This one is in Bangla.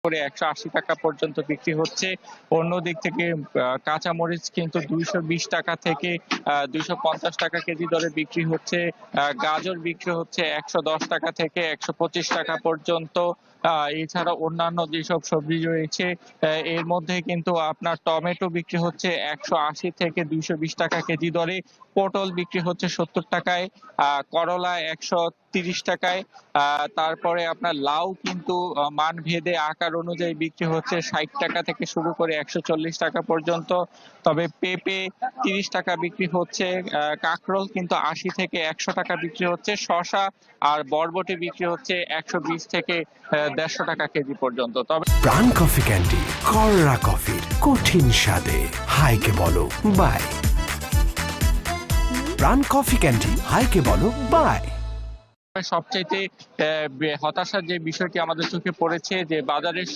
করে 180 টাকা পর্যন্ত বিক্রি হচ্ছে। অন্য দিক থেকে কাঁচামরিচ কিন্তু 220 টাকা থেকে 250 টাকা কেজি দরে বিক্রি হচ্ছে। গাজর বিক্রি হচ্ছে 110 টাকা থেকে 125 টাকা পর্যন্ত। এছাড়া অন্যান্য যেসব সবজি রয়েছে এর মধ্যে কিন্তু আপনার টমেটো বিক্রি হচ্ছে 180 থেকে 220 টাকা কেজি দরে। পটল বিক্রি হচ্ছে 70 টাকায়, করলা 130 টাকায়। তারপরে আপনার লাউ কিন্তু মান ভেদে আকার অনুযায়ী বিক্রি হচ্ছে 60 টাকা থেকে শুরু করে 140 টাকা পর্যন্ত। তবে পেঁপে 30 টাকা বিক্রি হচ্ছে, কাঁকরোল কিন্তু 80 থেকে 100 টাকা বিক্রি হচ্ছে, শসা আর বরবটি বিক্রি হচ্ছে 120 থেকে 150 টাকা কেজি পর্যন্ত। তবে প্রাণ কফি ক্যান্ডি কররা কফির কঠিন স্বাদে হাইকে বলো বাই। প্রাণ কফি ক্যান্ডি হাইকে বলো বাই। সবচাইতে হতাশার যে বিষয়টি আমাদের চোখে পড়েছে যে বাজারের